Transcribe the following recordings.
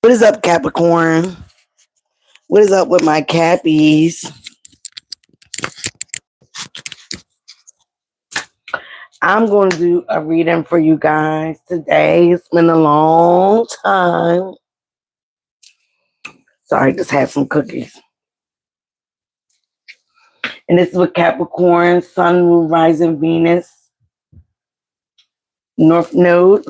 What is up, Capricorn? What is up with my Cappies? I'm going to do a reading for you guys today. It's been a long time. Sorry, just had some cookies. And this is with Capricorn, Sun, Moon, Rising, Venus, North Node.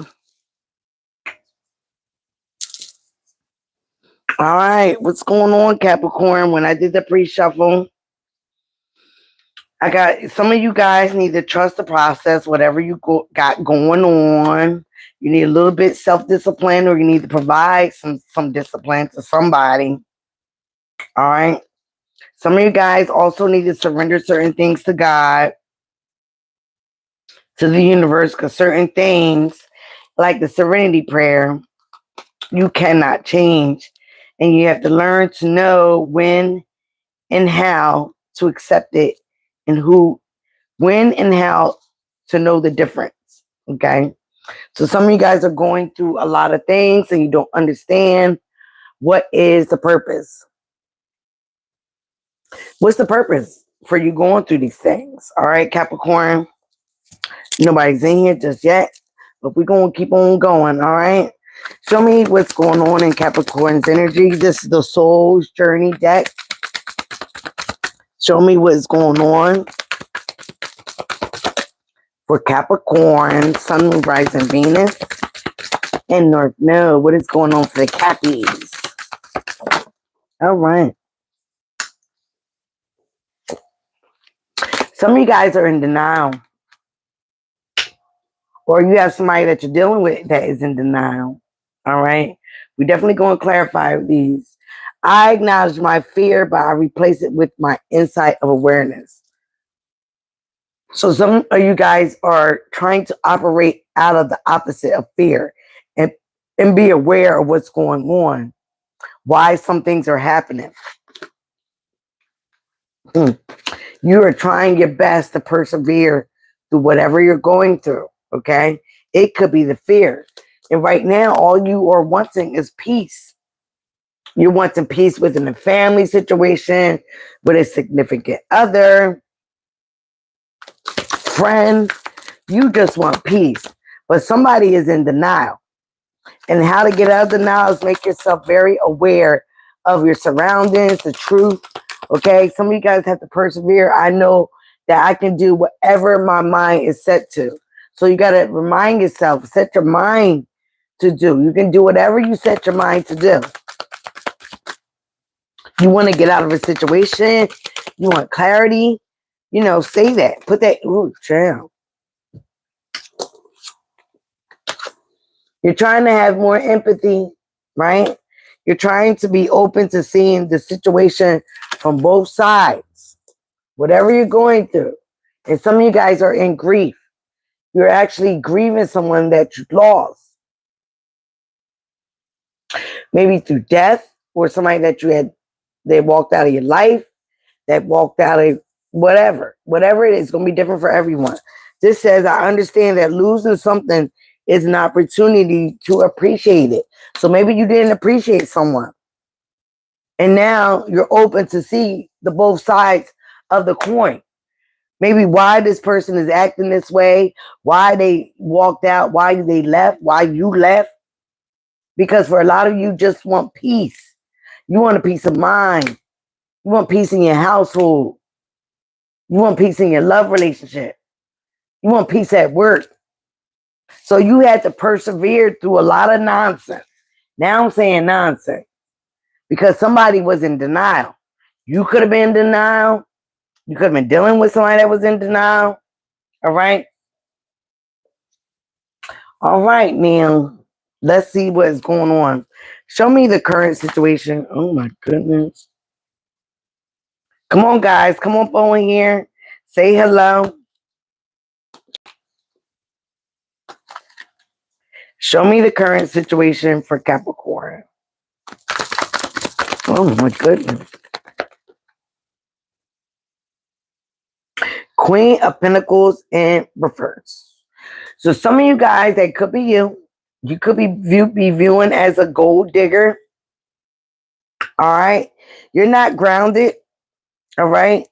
All right, what's going on, Capricorn? When I did the pre-shuffle, I got some of you guys need to trust the process, whatever you got going on. You need a little bit self-discipline, or you need to provide some discipline to somebody. All right. Some of you guys also need to surrender certain things to God, to the universe, because certain things, like the serenity prayer, you cannot change. And you have to learn to know when and how to accept it, and when and how to know the difference. Okay. So some of you guys are going through a lot of things and you don't understand what is the purpose. What's the purpose for you going through these things? All right, Capricorn. Nobody's in here just yet, but we're going to keep on going. All right. Show me what's going on in Capricorn's energy. This is the Soul's Journey deck. Show me what's going on for Capricorn, Sun, Moon, Rising, Venus, and North Node. What is going on for the Cappies? All right. Some of you guys are in denial. Or you have somebody that you're dealing with that is in denial. All right. We're definitely going to clarify these. I acknowledge my fear, but I replace it with my insight of awareness. So some of you guys are trying to operate out of the opposite of fear and be aware of what's going on, why some things are happening. You are trying your best to persevere through whatever you're going through, okay? It could be the fear. And right now, all you are wanting is peace. You're wanting peace within a family situation, with a significant other, friend. You just want peace. But somebody is in denial. And how to get out of denial is make yourself very aware of your surroundings, the truth. Okay, some of you guys have to persevere. I know that I can do whatever my mind is set to. So you got to remind yourself, set your mind to do. You can do whatever you set your mind to do. You want to get out of a situation. You want clarity. Say that. Put that. Ooh, chill. You're trying to have more empathy, right? You're trying to be open to seeing the situation from both sides, whatever you're going through. And some of you guys are in grief. You're actually grieving someone that you lost. Maybe through death, or somebody that they walked out of your life, that walked out of whatever it is, going to be different for everyone. This says, I understand that losing something is an opportunity to appreciate it. So maybe you didn't appreciate someone. And now you're open to see the both sides of the coin. Maybe why this person is acting this way, why they walked out, why they left, why you left. Because for a lot of you just want peace. You want a peace of mind. You want peace in your household. You want peace in your love relationship. You want peace at work. So you had to persevere through a lot of nonsense. Now I'm saying nonsense because somebody was in denial. You could have been in denial. You could have been dealing with somebody that was in denial. All right. All right, now let's see what's going on. Show me the current situation. Oh my goodness. Come on, guys. Come up on here. Say hello. Show me the current situation for Capricorn. Oh my goodness. Queen of Pentacles in reverse. So some of you guys, that could be you. You could be viewing as a gold digger. All right. You're not grounded. All right.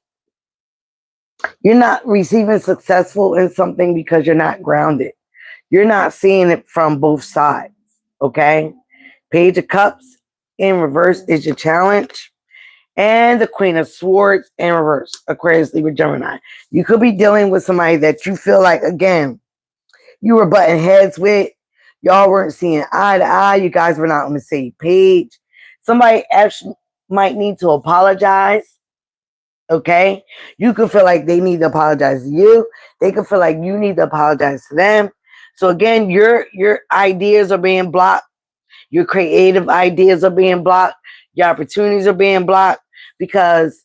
You're not receiving successful in something because you're not grounded. You're not seeing it from both sides. Okay. Page of Cups in reverse is your challenge. And the Queen of Swords in reverse, Aquarius, Libra, Gemini. You could be dealing with somebody that you feel like, again, you were butting heads with. Y'all weren't seeing eye to eye. You guys were not on the same page. Somebody actually might need to apologize. Okay? You could feel like they need to apologize to you. They could feel like you need to apologize to them. So again, your ideas are being blocked. Your creative ideas are being blocked. Your opportunities are being blocked because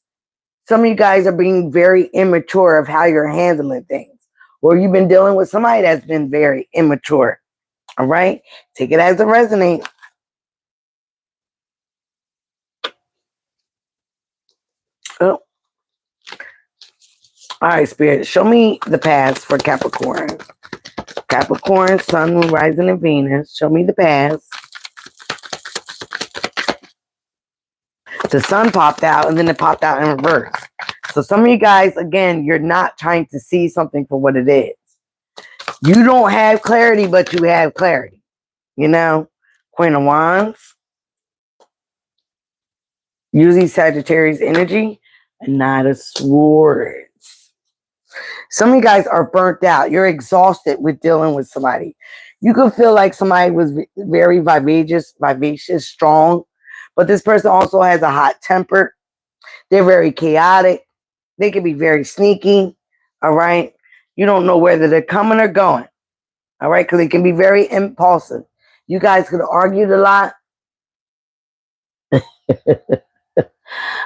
some of you guys are being very immature of how you're handling things. Or you've been dealing with somebody that's been very immature. All right? Take it as it resonates. Oh. All right, Spirit. Show me the past for Capricorn. Capricorn, Sun, Moon, Rising, and Venus. Show me the past. The Sun popped out, and then it popped out in reverse. So some of you guys, again, you're not trying to see something for what it is. You don't have clarity, but you have clarity. You know? Queen of Wands. Using Sagittarius energy. And Knight of Swords. Some of you guys are burnt out. You're exhausted with dealing with somebody. You could feel like somebody was very vivacious, strong. But this person also has a hot temper. They're very chaotic. They can be very sneaky. All right. You don't know whether they're coming or going. All right. Because they can be very impulsive. You guys could have argued a lot.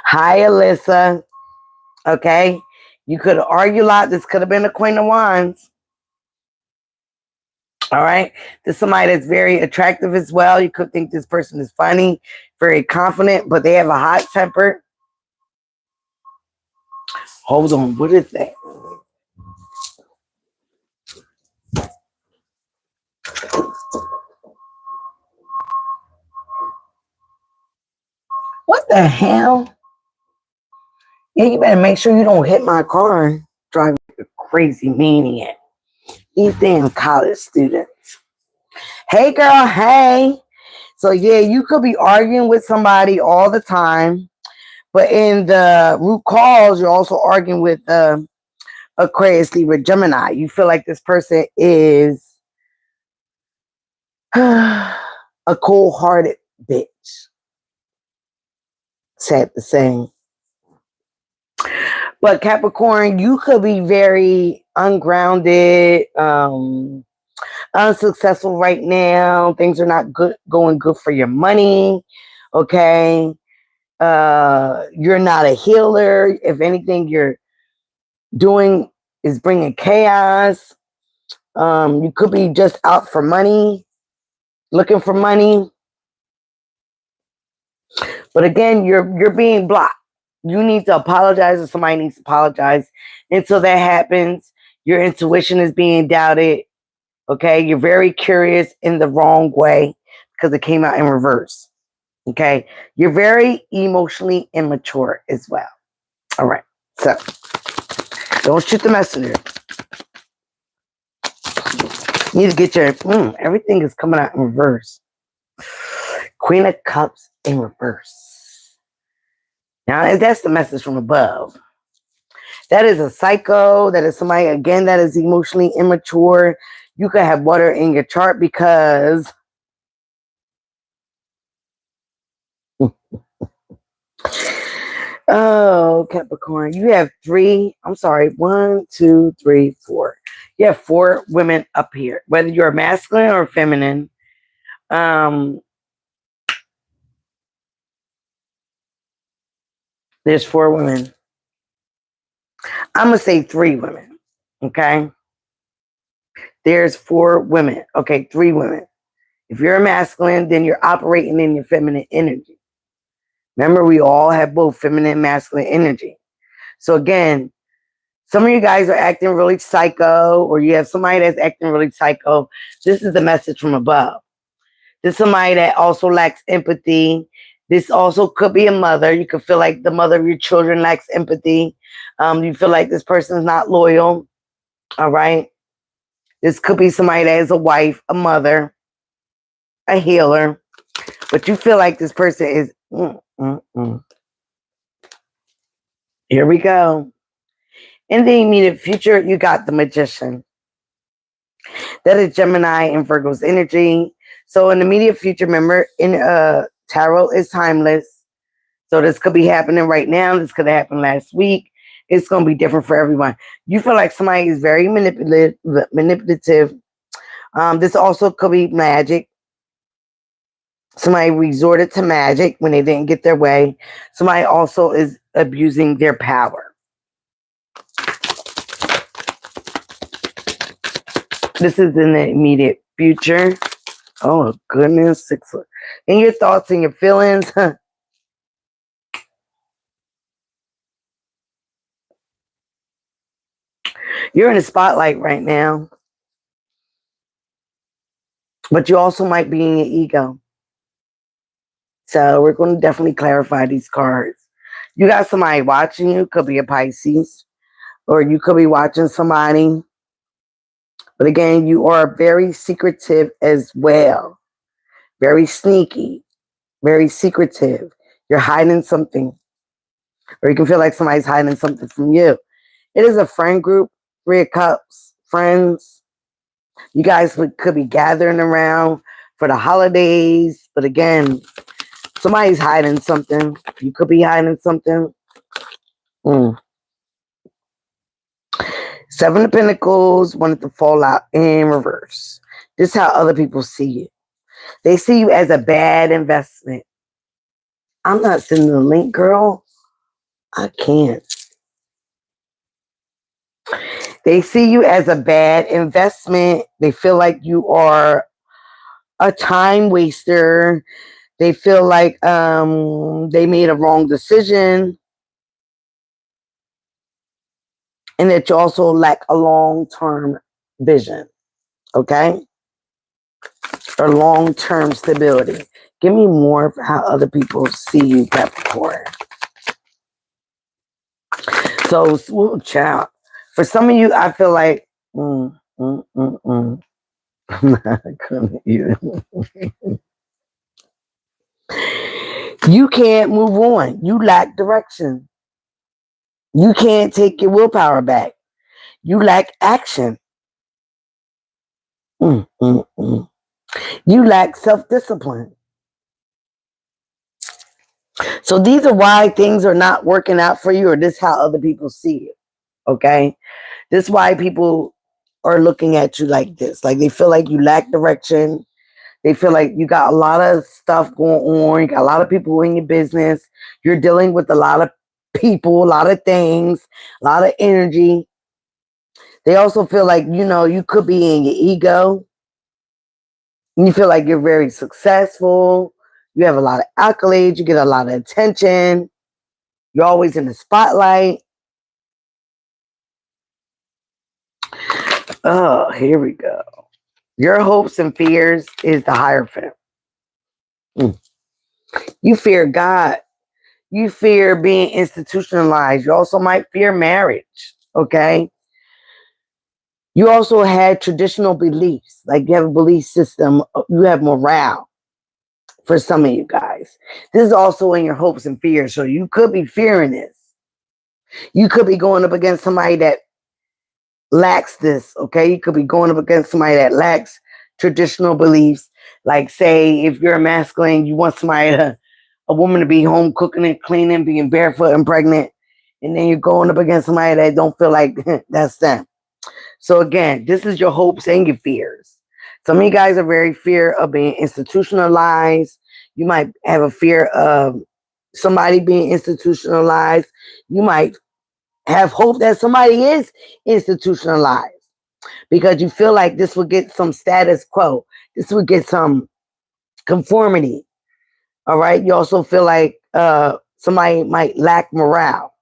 Hi, Alyssa. Okay. You could have argued a lot. This could have been a Queen of Wands. All right. This is somebody that's very attractive as well. You could think this person is funny, very confident, but they have a hot temper. Hold on. What is that? What the hell? Yeah, you better make sure you don't hit my car and drive like a crazy maniac. These damn college students. Hey, girl. Hey. So, yeah, you could be arguing with somebody all the time. But in the root cause, you're also arguing with Aquarius, Libra, Gemini. You feel like this person is a cold-hearted bitch. Sad to say. But Capricorn, you could be very ungrounded, unsuccessful right now. Things are not going good for your money. Okay. You're not a healer. If anything, you're doing is bringing chaos. You could be just out for money, looking for money. But again, you're being blocked. You need to apologize, or somebody needs to apologize. Until that happens, your intuition is being doubted. Okay, you're very curious in the wrong way because it came out in reverse. Okay, you're very emotionally immature as well. All right, so don't shoot the messenger. You need to get your everything is coming out in reverse. Queen of Cups in reverse. Now that's the message from above. That is a psycho. That is somebody, again, that is emotionally immature. You could have water in your chart because oh, Capricorn, you have one, two, three, four. You have four women up here, whether you're masculine or feminine. There's four women. I'm going to say three women. Okay. There's four women. Okay. Three women. If you're a masculine, then you're operating in your feminine energy. Remember, we all have both feminine and masculine energy. So again, some of you guys are acting really psycho, or you have somebody that's acting really psycho. This is the message from above. This is somebody that also lacks empathy. This also could be a mother. You could feel like the mother of your children lacks empathy. You feel like this person is not loyal. All right. This could be somebody that is a wife, a mother, a healer. But you feel like this person is. Here we go. In the immediate future, you got the Magician. That is Gemini and Virgo's energy. So in the immediate future, remember, in tarot is timeless. So this could be happening right now. This could have happened last week. It's going to be different for everyone. You feel like somebody is very manipulative. This also could be magic. Somebody resorted to magic when they didn't get their way. Somebody also is abusing their power. This is in the immediate future. Oh, goodness. In your thoughts and your feelings. You're in the spotlight right now. But you also might be in your ego. So we're going to definitely clarify these cards. You got somebody watching you. Could be a Pisces. Or you could be watching somebody. But again, you are very secretive as well. Very sneaky. Very secretive. You're hiding something. Or you can feel like somebody's hiding something from you. It is a friend group. 3 of Cups. Friends. You guys could be gathering around for the holidays. But again, somebody's hiding something. You could be hiding something. 7 of Pentacles wanted to fall out in reverse. This is how other people see you. They see you as a bad investment. I'm not sending the link, girl. I can't. They see you as a bad investment. They feel like you are a time waster. They feel like they made a wrong decision. And that you also lack a long-term vision. Okay? Or long-term stability. Give me more of how other people see you, Capricorn. So, swoop child. For some of you, I feel like, I'm not gonna even. You can't move on. You lack direction. You can't take your willpower back. You lack action. You lack self-discipline. So these are why things are not working out for you, or this is how other people see you. Okay? This is why people are looking at you like this. Like they feel like you lack direction. They feel like you got a lot of stuff going on. You got a lot of people in your business. You're dealing with a lot of people, a lot of things, a lot of energy. They also feel like, you could be in your ego. You feel like you're very successful. You have a lot of accolades. You get a lot of attention. You're always in the spotlight. Oh, here we go. Your hopes and fears is the Hierophant. You fear God. You fear being institutionalized. You also might fear marriage. Okay. You also had traditional beliefs. Like you have a belief system. You have morale. For some of you guys. This is also in your hopes and fears. So you could be fearing this. You could be going up against somebody that lacks this. Okay. You could be going up against somebody that lacks traditional beliefs. Like say, if you're a masculine, you want a woman to be home cooking and cleaning, being barefoot and pregnant. And then you're going up against somebody that don't feel like that's them. So again, this is your hopes and your fears. Some of you guys are very fear of being institutionalized. You might have a fear of somebody being institutionalized. You might have hope that somebody is institutionalized because you feel like this will get some status quo. This will get some conformity. All right. You also feel like somebody might lack morale.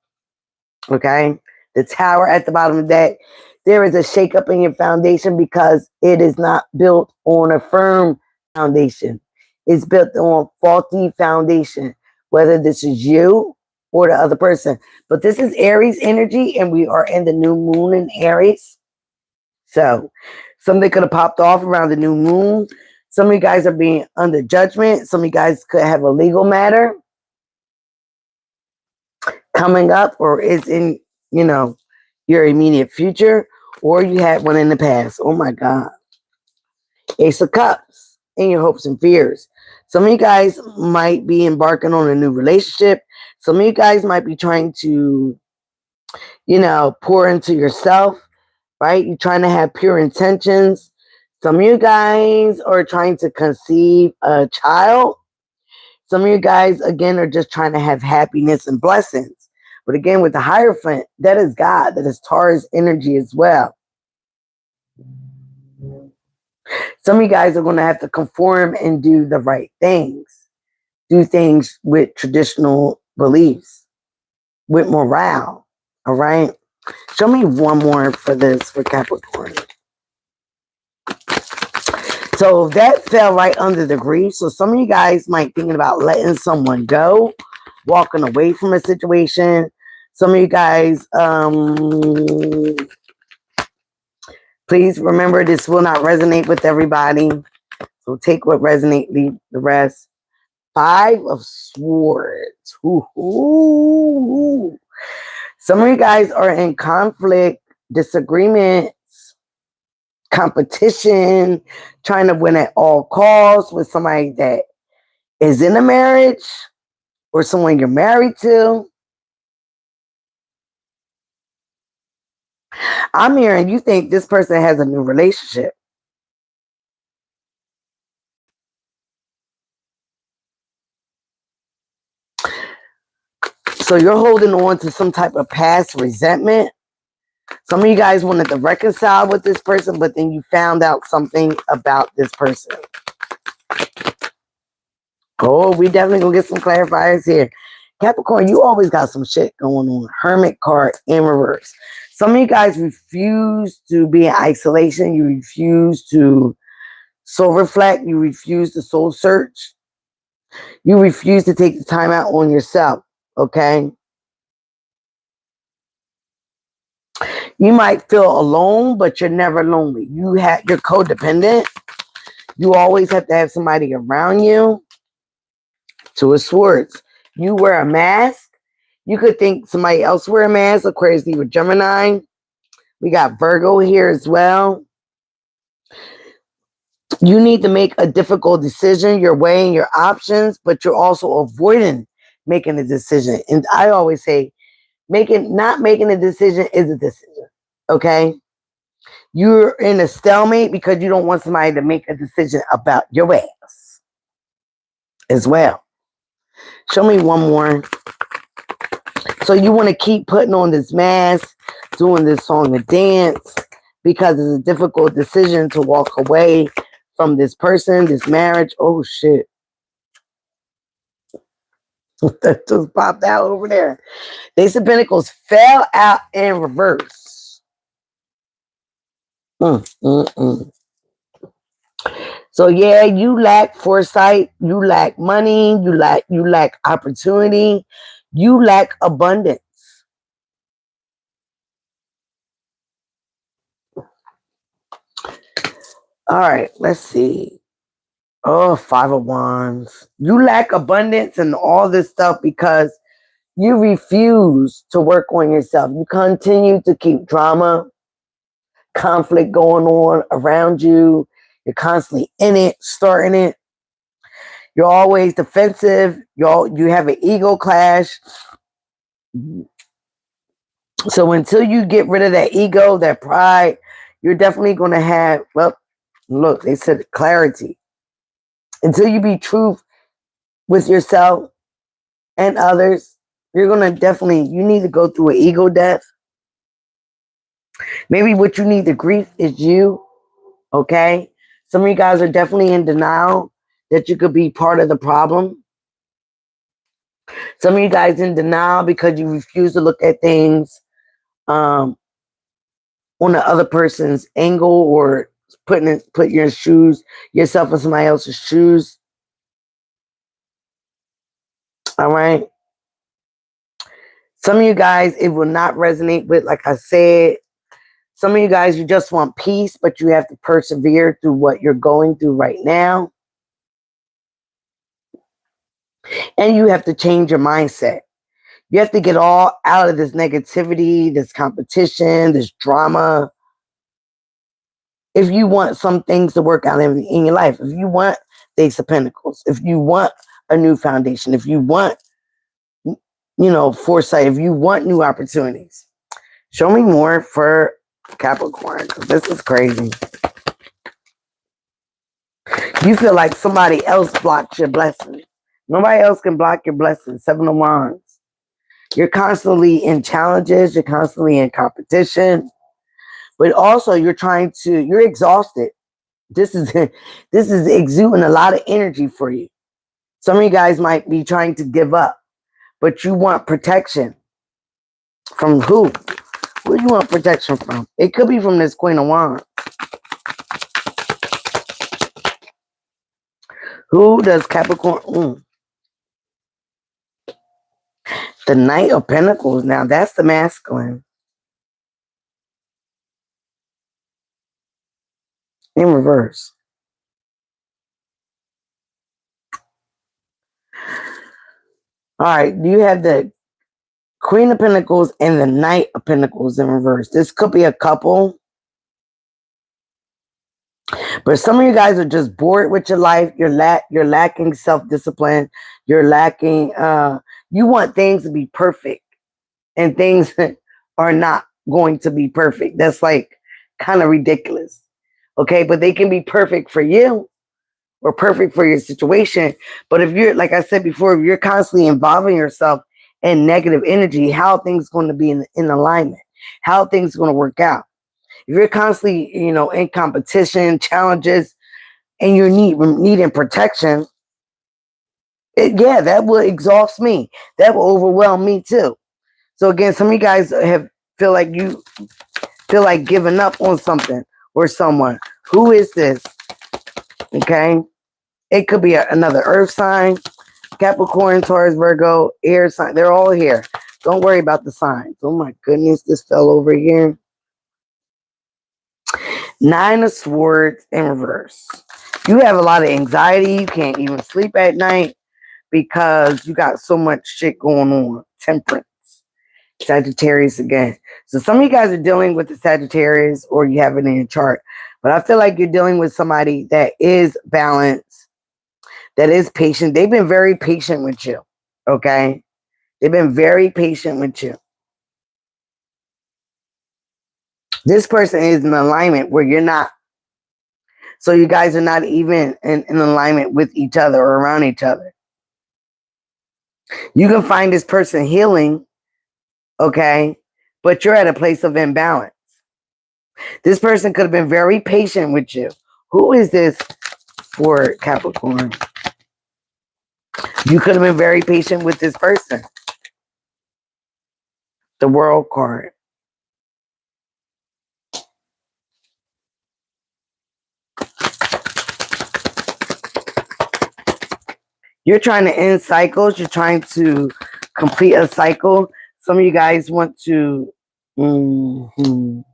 Okay. The Tower at the bottom of the deck. There is a shakeup in your foundation because it is not built on a firm foundation. It's built on faulty foundation. whether this is you or the other person. But this is Aries energy, and we are in the new moon in Aries. So something could have popped off around the new moon. Some of you guys are being under judgment. Some of you guys could have a legal matter coming up, or is in, your immediate future, or you had one in the past. Oh my God. Ace of Cups in your hopes and fears. Some of you guys might be embarking on a new relationship. Some of you guys might be trying to, pour into yourself, right? You're trying to have pure intentions. Some of you guys are trying to conceive a child. Some of you guys, again, are just trying to have happiness and blessings. But again, with the Hierophant, that is God. That is Taurus energy as well. Some of you guys are going to have to conform and do the right things. Do things with traditional beliefs, with morale. All right? Show me one more for this, for Capricorn. So that fell right under the grief. So some of you guys might thinking about letting someone go, walking away from a situation. Some of you guys, please remember, this will not resonate with everybody. So take what resonates, leave the rest. 5 of Swords. Ooh. Some of you guys are in conflict, disagreements, competition, trying to win at all costs with somebody that is in a marriage or someone you're married to. I'm hearing you think this person has a new relationship. So you're holding on to some type of past resentment. Some of you guys wanted to reconcile with this person, but then you found out something about this person. Oh, we definitely gonna get some clarifiers here. Capricorn, you always got some shit going on. Hermit card in reverse. Some of you guys refuse to be in isolation. You refuse to soul reflect. You refuse to soul search. You refuse to take the time out on yourself. Okay? You might feel alone, but you're never lonely. You're codependent. You always have to have somebody around you. 2 of Swords. You wear a mask. You could think somebody else wear a mask. Aquarius, Libra, Gemini. We got Virgo here as well. You need to make a difficult decision. You're weighing your options, but you're also avoiding making a decision. And I always say, not making a decision is a decision. Okay? You're in a stalemate because you don't want somebody to make a decision about your ass as well. Show me one more. So you want to keep putting on this mask, doing this song and dance, because it's a difficult decision to walk away from this person, this marriage. Oh, shit. That just popped out over there. Ace of Pentacles fell out in reverse. So yeah, you lack foresight, you lack money, you lack opportunity, you lack abundance. All right, let's see. Oh, 5 of Wands. You lack abundance and all this stuff because you refuse to work on yourself. You continue to keep drama, conflict going on around you. You're constantly in it, starting it. You're always defensive. You have an ego clash. So until you get rid of that ego, that pride, you're definitely going to have, well, look, they said clarity. Until you be truth with yourself and others, you're going to you need to go through an ego death. Maybe what you need to grief is you, okay? Some of you guys are definitely in denial that you could be part of the problem. Some of you guys in denial because you refuse to look at things on the other person's angle, or put yourself in somebody else's shoes. All right. Some of you guys, it will not resonate with, like I said, some of you guys, you just want peace, but you have to persevere through what you're going through right now. And you have to change your mindset. You have to get all out of this negativity, this competition, this drama. If you want some things to work out in your life, if you want the Ace of Pentacles, if you want a new foundation, if you want, foresight, if you want new opportunities, show me more for Capricorn, because this is crazy. You feel like somebody else blocked your blessings. Nobody else can block your blessings. 7 of Wands. You're constantly in challenges. You're constantly in competition. But also you're exhausted. This is exuding a lot of energy for you. Some of you guys might be trying to give up, but you want protection. From who? Who do you want protection from? It could be from this Queen of Wands. Who does Capricorn? The Knight of Pentacles. Now that's the masculine. In reverse. All right. You have the Queen of Pentacles and the Knight of Pentacles in reverse. This could be a couple. But some of you guys are just bored with your life. You're lacking self-discipline. You're lacking, you want things to be perfect. And things are not going to be perfect. That's like kind of ridiculous. Okay, but they can be perfect for you or perfect for your situation. But if you're, like I said before, if you're constantly involving yourself in negative energy, how are things going to be in alignment? How are things going to work out? If you're constantly, in competition, challenges, and you're needing protection, that will exhaust me. That will overwhelm me too. So again, some of you guys feel like giving up on something or someone. Who is this? Okay. It could be another earth sign, Capricorn, Taurus, Virgo, air sign. They're all here. Don't worry about the signs. Oh my goodness, this fell over here. 9 of Swords in reverse. You have a lot of anxiety. You can't even sleep at night because you got so much shit going on. Temperance. Sagittarius again. So some of you guys are dealing with the Sagittarius or you have it in your chart. But I feel like you're dealing with somebody that is balanced, that is patient. They've been very patient with you. Okay? They've been very patient with you. This person is in alignment where you're not. So you guys are not even in alignment with each other or around each other. You can find this person healing, okay? But you're at a place of imbalance. This person could have been very patient with you. Who is this for Capricorn? You could have been very patient with this person. The World card. You're trying to end cycles. You're trying to complete a cycle. Some of you guys want to... All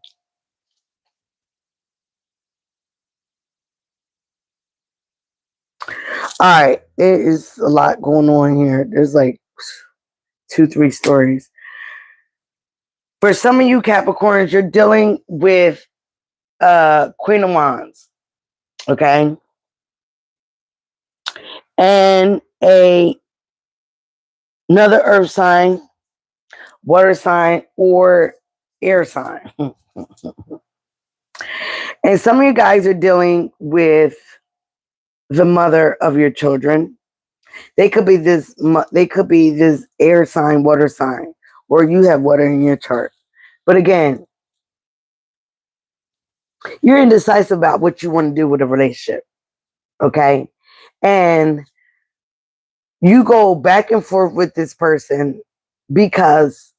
right. There is a lot going on here. There's like 2-3 stories. For some of you Capricorns, you're dealing with Queen of Wands. Okay? And another earth sign, water sign, or air sign. And some of you guys are dealing with the mother of your children. They could be this air sign, water sign, or you have water in your chart. But again, you're indecisive about what you want to do with a relationship. Okay? And you go back and forth with this person because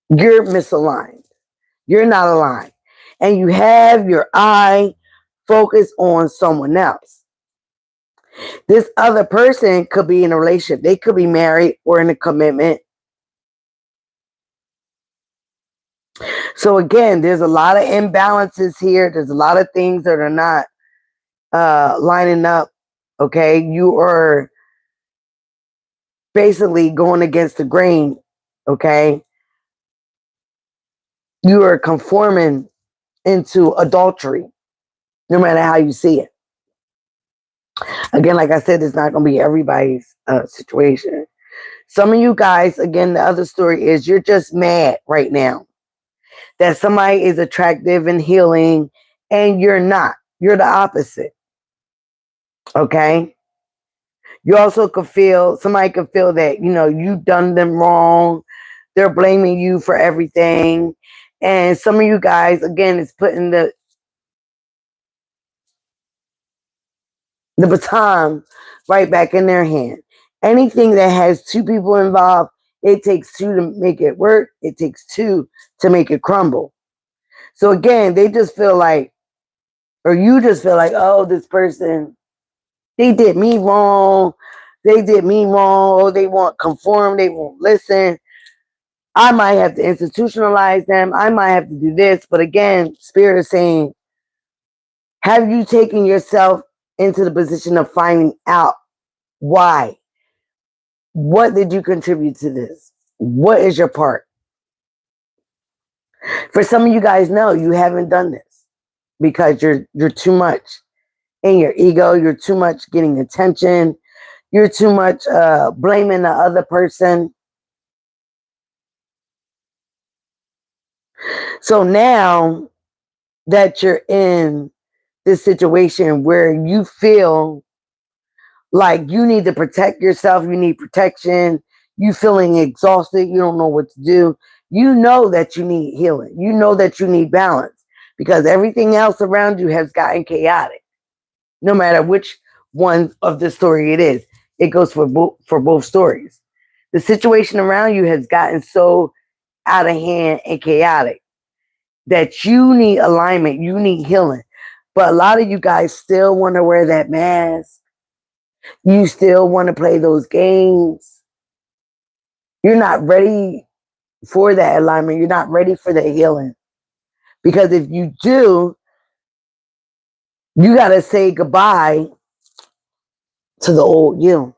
you're misaligned. You're not aligned. And you have your eye focused on someone else. This other person could be in a relationship. They could be married or in a commitment. So again, there's a lot of imbalances here. There's a lot of things that are not lining up. Okay, you are basically going against the grain. Okay, you are conforming into adultery, no matter how you see it. Again, like I said, it's not going to be everybody's situation. Some of you guys, again, the other story is you're just mad right now that somebody is attractive and healing and you're not. You're the opposite. Okay? You also could feel, somebody could feel that, you know, you've done them wrong. They're blaming you for everything. And some of you guys, again, is putting the baton right back in their hand. Anything that has two people involved, it takes two to make it work. It takes two to make it crumble. So again, they just feel like, or you just feel like, oh, this person, they did me wrong. They did me wrong. Oh, they won't conform. They won't listen. I might have to institutionalize them. I might have to do this. But again, Spirit is saying, have you taken yourself into the position of finding out why? What did you contribute to this? What is your part? For some of you guys, no, you haven't done this because you're too much in your ego. You're too much getting attention. You're too much blaming the other person. So now that you're in this situation where you feel like you need to protect yourself, you need protection, you feeling exhausted, you don't know what to do, you know that you need healing, you know that you need balance because everything else around you has gotten chaotic. No matter which one of the story it is, it goes for both stories. The situation around you has gotten so out of hand and chaotic that you need alignment, you need healing. But a lot of you guys still want to wear that mask. You still want to play those games. You're not ready for that alignment. You're not ready for the healing. Because if you do, you got to say goodbye to the old you.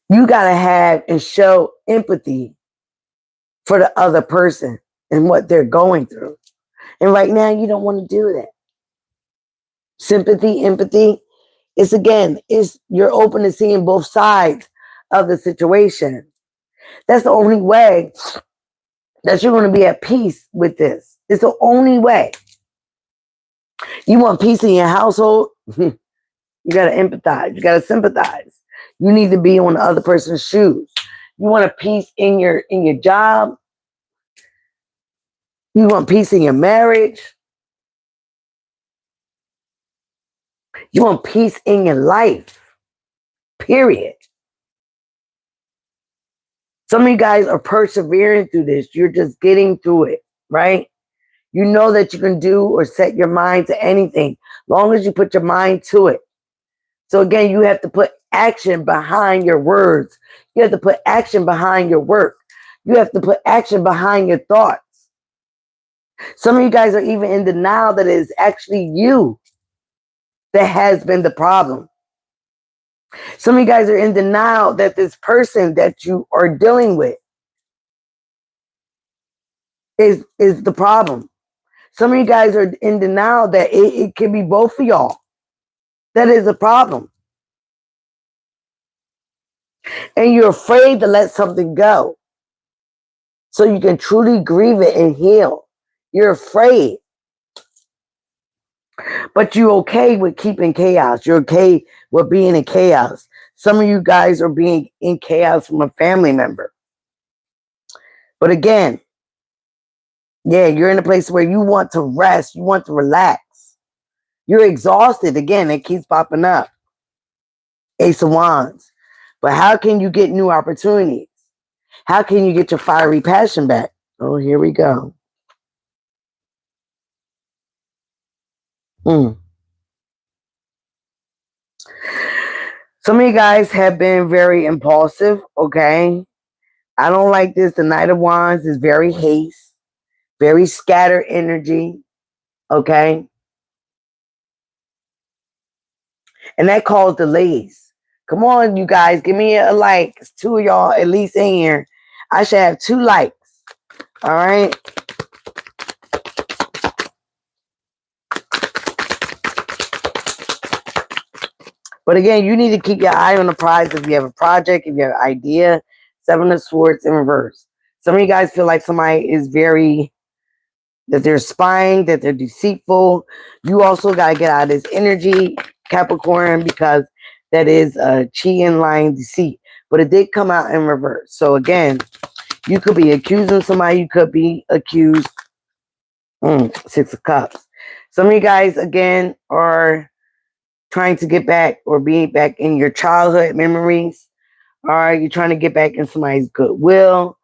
You got to have and show empathy for the other person and what they're going through. And right now, you don't want to do that. Sympathy, empathy, is you're open to seeing both sides of the situation. That's the only way that you're going to be at peace with this. It's the only way. You want peace in your household? You got to empathize. You got to sympathize. You need to be on the other person's shoes. You want a peace in your job? You want peace in your marriage? You want peace in your life? Period. Some of you guys are persevering through this. You're just getting through it, right? You know that you can do or set your mind to anything, long as you put your mind to it. So again, you have to put action behind your words. You have to put action behind your work. You have to put action behind your thoughts. Some of you guys are even in denial that it is actually you that has been the problem. Some of you guys are in denial that this person that you are dealing with is the problem. Some of you guys are in denial that it can be both of y'all. That is a problem. And you're afraid to let something go so you can truly grieve it and heal. You're afraid. But you're okay with keeping chaos. You're okay with being in chaos. Some of you guys are being in chaos from a family member. But again, yeah, you're in a place where you want to rest. You want to relax. You're exhausted. Again, it keeps popping up. Ace of Wands. But how can you get new opportunities? How can you get your fiery passion back? Oh, here we go. Some of you guys have been very impulsive, okay? I don't like this. The Knight of Wands is very haste, very scattered energy, okay? And that caused delays. Come on, you guys, give me a like. It's two of y'all at least in here. I should have 2 likes, all right? But again, you need to keep your eye on the prize if you have a project, if you have an idea. 7 of Swords in reverse. Some of you guys feel like somebody is that they're spying, that they're deceitful. You also got to get out of this energy, Capricorn, because that is a cheating, lying, deceit. But it did come out in reverse. So again, you could be accusing somebody. You could be accused. 6 of Cups. Some of you guys, again, are trying to get back or be back in your childhood memories. All right, you're trying to get back in somebody's goodwill.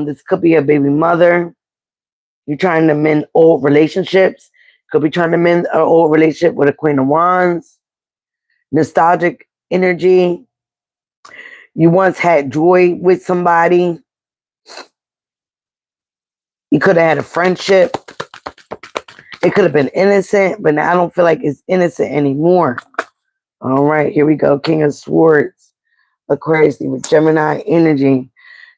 This could be a baby mother. You're trying to mend old relationships. Could be trying to mend an old relationship with a Queen of Wands. Nostalgic energy. You once had joy with somebody. You could have had a friendship. It could have been innocent, but now I don't feel like it's innocent anymore. All right, here we go. King of Swords. Aquarius with Gemini energy.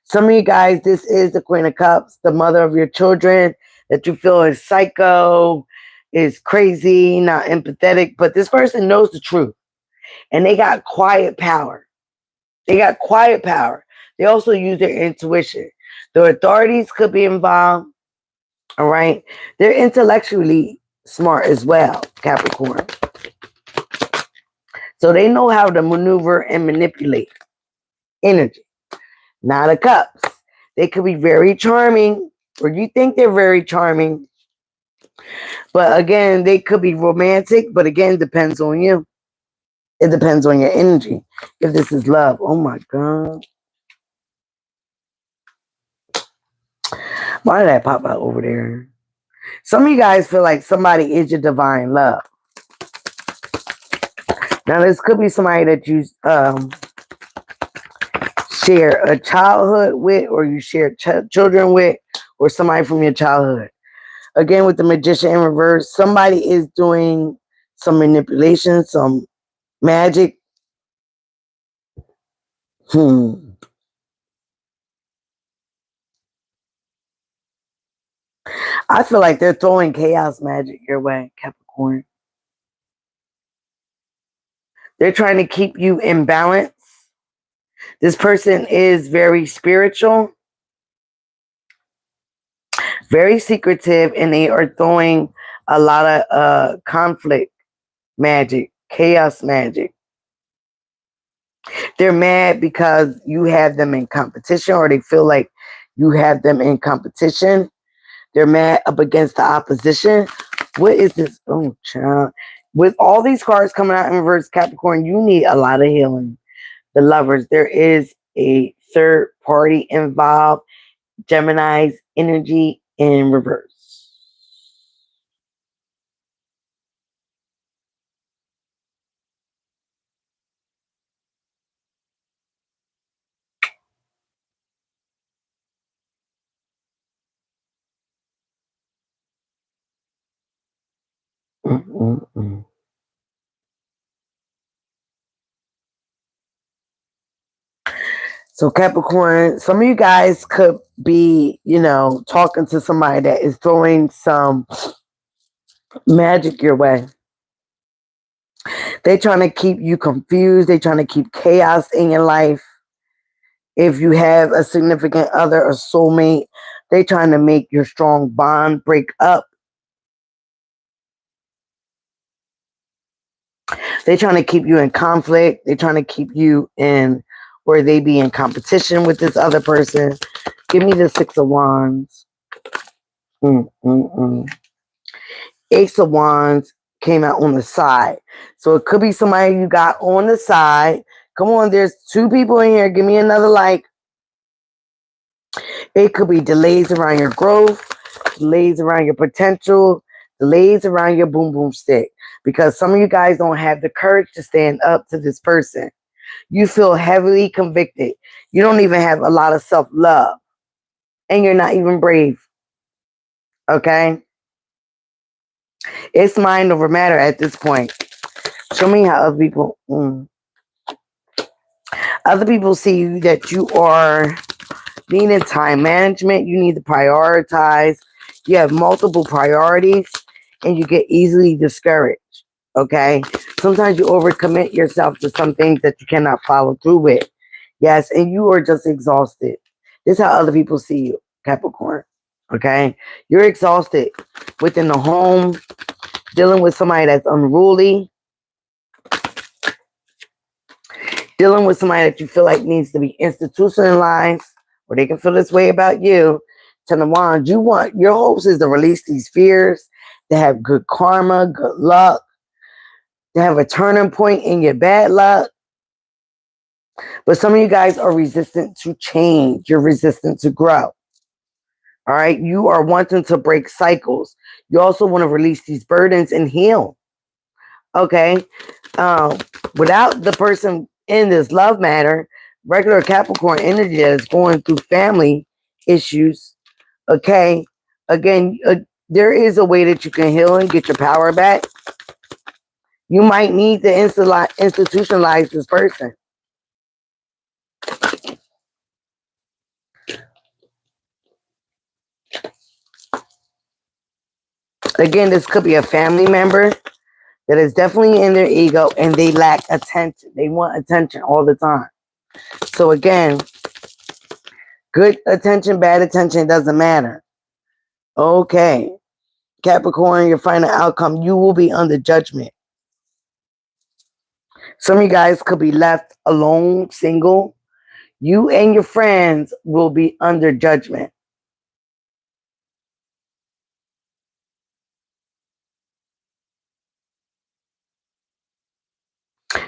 Some of you guys, this is the Queen of Cups, the mother of your children that you feel is psycho, is crazy, not empathetic, but this person knows the truth. And they got quiet power. They got quiet power. They also use their intuition. The authorities could be involved. All right. They're intellectually smart as well, Capricorn. So they know how to maneuver and manipulate energy. Nine of Cups. They could be very charming, or you think they're very charming. But again, they could be romantic, but again, depends on you. It depends on your energy. If this is love. Oh my God. Why did that pop out over there? Some of you guys feel like somebody is your divine love. Now, this could be somebody that you share a childhood with, or you share children with, or somebody from your childhood. Again, with the Magician in reverse, somebody is doing some manipulation, some magic. I feel like they're throwing chaos magic your way, Capricorn. They're trying to keep you in balance. This person is very spiritual, very secretive, and they are throwing a lot of conflict magic, chaos magic. They're mad because you have them in competition, or they feel like you have them in competition. They're mad up against the opposition. What is this? Oh, child. With all these cards coming out in reverse, Capricorn, you need a lot of healing. The Lovers, there is a third party involved. Gemini's energy in reverse. Mm-mm-mm. So Capricorn, some of you guys could be, talking to somebody that is throwing some magic your way. They're trying to keep you confused. They're trying to keep chaos in your life. If you have a significant other, a soulmate, they're trying to make your strong bond break up. They're trying to keep you in conflict. They're trying to keep you in, or they be in competition with this other person. Give me the 6 of Wands. Ace of Wands came out on the side. So it could be somebody you got on the side. Come on, there's 2 people in here. Give me another like. It could be delays around your growth, delays around your potential, delays around your boom boom stick. Because some of you guys don't have the courage to stand up to this person. You feel heavily convicted. You don't even have a lot of self-love. And you're not even brave. Okay? It's mind over matter at this point. Show me how other people... Other people see that you are needing time management. You need to prioritize. You have multiple priorities. And you get easily discouraged. Okay? Sometimes you overcommit yourself to some things that you cannot follow through with. Yes, and you are just exhausted. This is how other people see you, Capricorn. Okay? You're exhausted within the home, dealing with somebody that's unruly, dealing with somebody that you feel like needs to be institutionalized, or they can feel this way about you. Ten of Wands, your hopes is to release these fears, to have good karma, good luck, to have a turning point in your bad luck. But some of you guys are resistant to change. You're resistant to grow. All right. You are wanting to break cycles. You also want to release these burdens and heal. Okay. Without the person in this love matter, regular Capricorn energy that is going through family issues. Okay. Again, there is a way that you can heal and get your power back. You might need to institutionalize this person. Again, this could be a family member that is definitely in their ego and they lack attention. They want attention all the time. So again, good attention, bad attention, doesn't matter. Okay. Capricorn, your final outcome, you will be under judgment. Some of you guys could be left alone, single. You and your friends will be under judgment.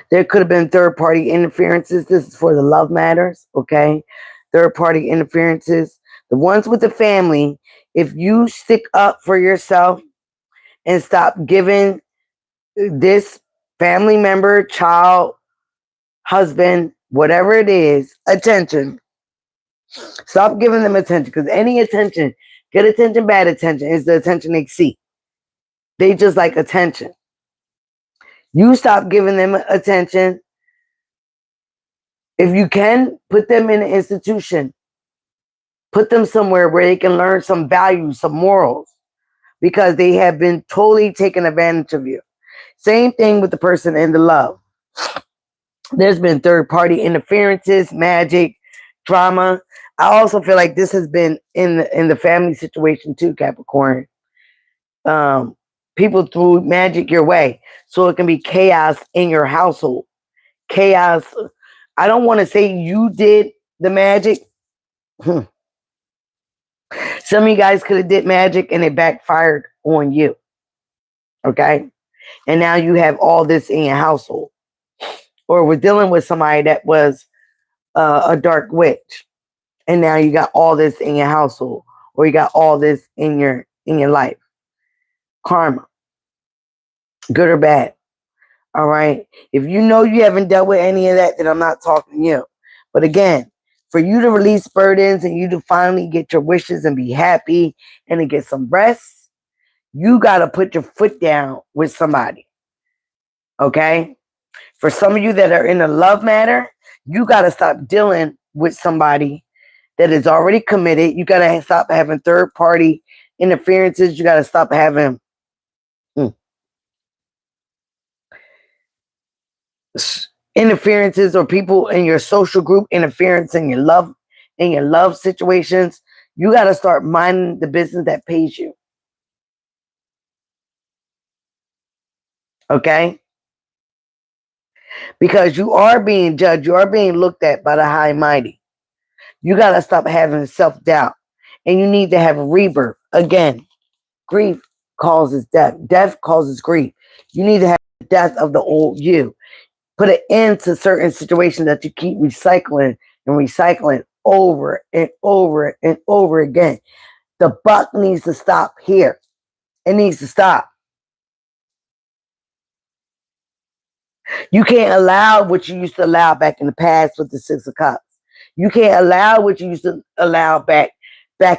There could have been third-party interferences. This is for the love matters, okay? Third-party interferences. The ones with the family, if you stick up for yourself and stop giving this family member, child, husband, whatever it is, attention. Stop giving them attention, because any attention, good attention, bad attention, is the attention they seek. They just like attention. You stop giving them attention. If you can, put them in an institution. Put them somewhere where they can learn some values, some morals, because they have been totally taken advantage of you. Same thing with the person in the love. There's been third-party interferences, magic, drama. I also feel like this has been in the family situation too, Capricorn. People threw magic your way, so it can be chaos in your household. Chaos. I don't want to say you did the magic. Some of you guys could have did magic and it backfired on you. Okay? And now you have all this in your household. Or we're dealing with somebody that was a dark witch. And now you got all this in your household. Or you got all this in your life. Karma. Good or bad. All right? If you know you haven't dealt with any of that, then I'm not talking to you. But again, for you to release burdens and you to finally get your wishes and be happy and to get some rest, you got to put your foot down with somebody. Okay? For some of you that are in a love matter, you got to stop dealing with somebody that is already committed. You got to stop having third-party interferences. You got to stop having interferences or people in your social group interference in your love situations. You got to start minding the business that pays you. Okay? Because you are being judged. You are being looked at by the high and mighty. You got to stop having self-doubt. And you need to have a rebirth. Again, grief causes death. Death causes grief. You need to have the death of the old you. Put an end to certain situations that you keep recycling and recycling over and over and over again. The buck needs to stop here. It needs to stop. You can't allow what you used to allow back in the past with the Six of Cups. You can't allow what you used to allow back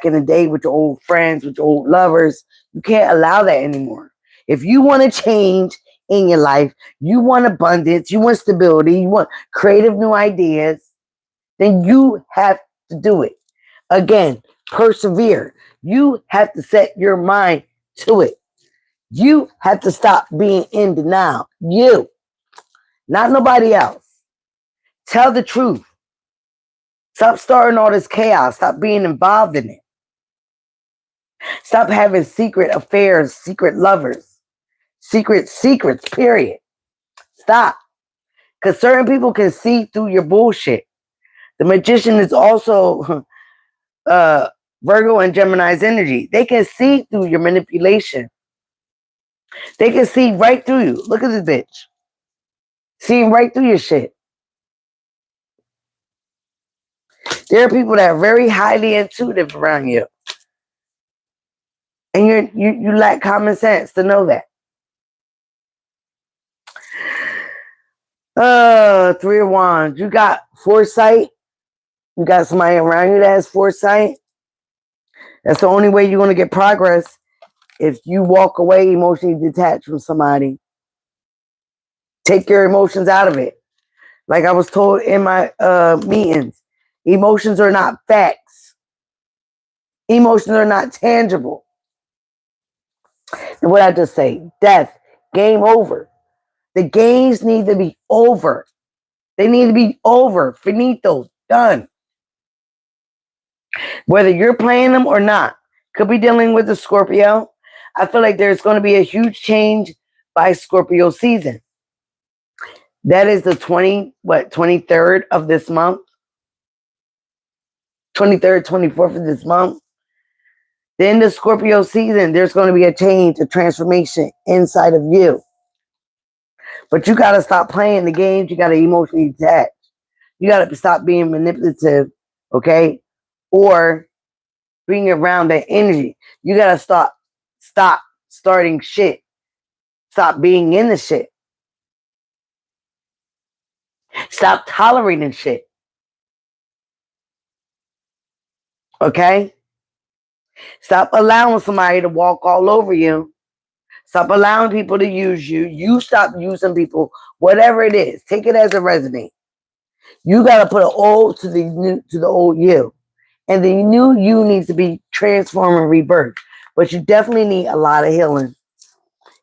in the day with your old friends, with your old lovers. You can't allow that anymore. If you want to change in your life, you want abundance, you want stability, you want creative new ideas, then you have to do it. Again, persevere. You have to set your mind to it. You have to stop being in denial. You, not nobody else. Tell the truth. Stop starting all this chaos. Stop being involved in it. Stop having secret affairs, secret lovers, secrets, period. Stop. Because certain people can see through your bullshit. The magician is also Virgo and Gemini's energy. They can see through your manipulation. They can see right through you. Look at this bitch. Seeing right through your shit. There are people that are very highly intuitive around you. And you lack common sense to know that. Three of Wands. You got foresight. You got somebody around you that has foresight. That's the only way you're going to get progress. If you walk away emotionally detached from somebody. Take your emotions out of it. Like I was told in my meetings, emotions are not facts. Emotions are not tangible. And what I just say, death, game over. The games need to be over. They need to be over. Finito, done. Whether you're playing them or not. Could be dealing with the Scorpio. I feel like there's going to be a huge change by Scorpio season. That is the 23rd of this month. 23rd, 24th of this month. Then the Scorpio season, there's going to be a change, a transformation inside of you. But you got to stop playing the games. You got to emotionally detach. You got to stop being manipulative, okay? Or being around that energy. You got to stop starting shit. Stop being in the shit. Stop tolerating shit. Okay? Stop allowing somebody to walk all over you. Stop allowing people to use you. You stop using people. Whatever it is, take it as a resonate. You got to put an old to the old you. And the new you needs to be transformed and rebirthed. But you definitely need a lot of healing.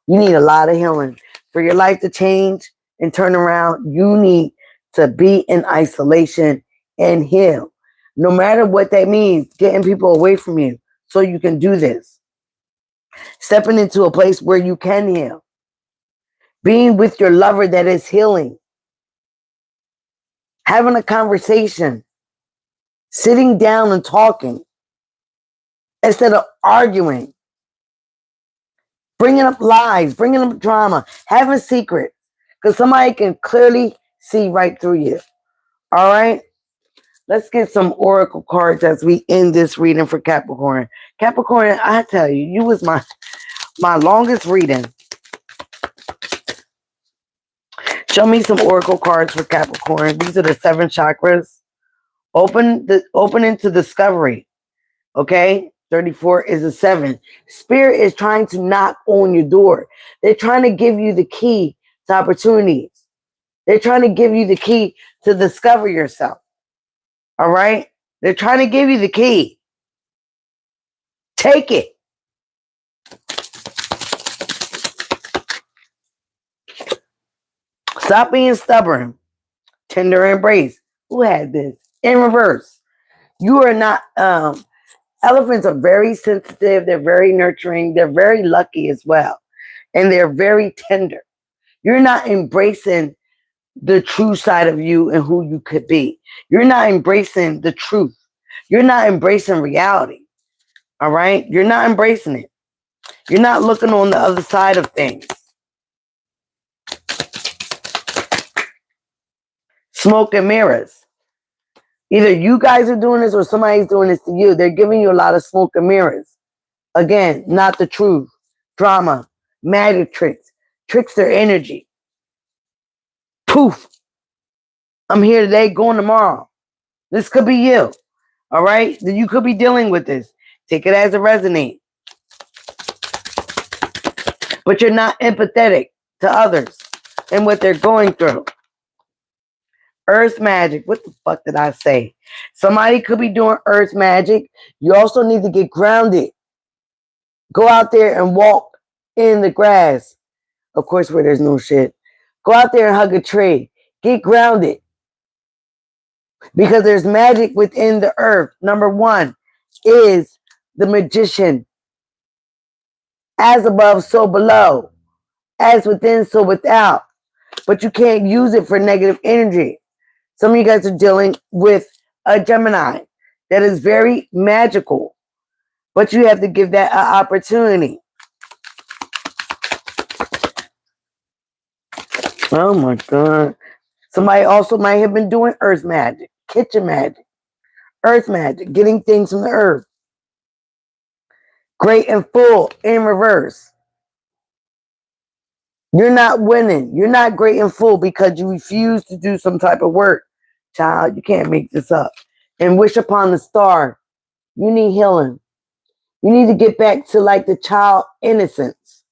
You need a lot of healing. For your life to change and turn around, you need to be in isolation and heal. No matter what that means, getting people away from you so you can do this. Stepping into a place where you can heal. Being with your lover that is healing. Having a conversation. Sitting down and talking. Instead of arguing. Bringing up lies. Bringing up drama. Having secrets. Because somebody can clearly see right through you. All right? Let's get some oracle cards as we end this reading for Capricorn. Capricorn, I tell you, you was my longest reading. Show me some oracle cards for Capricorn. These are the 7 chakras. Open into discovery. Okay? 34 is a 7. Spirit is trying to knock on your door. They're trying to give you the key to opportunities. They're trying to give you the key to discover yourself. All right? They're trying to give you the key. Take it. Stop being stubborn. Tender embrace. Who had this? In reverse. You are not, elephants are very sensitive. They're very nurturing. They're very lucky as well. And they're very tender. You're not embracing the true side of you and who you could be. You're not embracing the truth. You're not embracing reality. All right? You're not embracing it. You're not looking on the other side of things. Smoke and mirrors. Either you guys are doing this or somebody's doing this to you. They're giving you a lot of smoke and mirrors. Again, not the truth. Drama. Magic tricks. Tricks their energy. Poof. I'm here today, going tomorrow. This could be you. All right? Then you could be dealing with this. Take it as it resonates. But you're not empathetic to others and what they're going through. Earth magic. What the fuck did I say? Somebody could be doing earth magic. You also need to get grounded. Go out there and walk in the grass. Of course, where there's no shit. Go out there and hug a tree. Get grounded. Because there's magic within the earth. Number one is the magician. As above, so below. As within, so without. But you can't use it for negative energy. Some of you guys are dealing with a Gemini that is very magical. But you have to give that an opportunity. Oh my God. Somebody also might have been doing earth magic, kitchen magic, earth magic, getting things from the earth. Great and full in reverse. You're not winning. You're not great and full because you refuse to do some type of work. Child, you can't make this up. And wish upon the star. You need healing. You need to get back to like the child innocence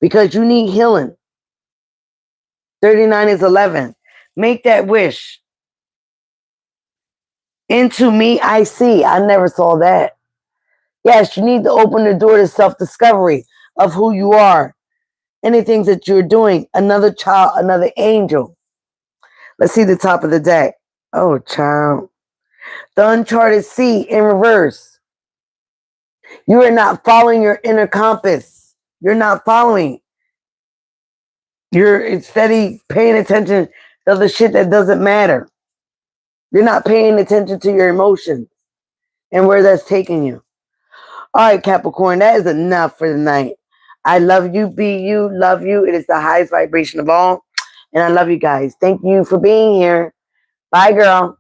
because you need healing. 39 is 11. Make that wish. Into me, I see. I never saw that. Yes, you need to open the door to self-discovery of who you are and the things that you're doing. Another child, another angel. Let's see the top of the deck. Oh, child. The uncharted sea in reverse. You are not following your inner compass. You're not following. You're steady paying attention to the shit that doesn't matter. You're not paying attention to your emotions and where that's taking you. All right, Capricorn, that is enough for the night. I love you, be you, love you. It is the highest vibration of all. And I love you guys. Thank you for being here. Bye, girl.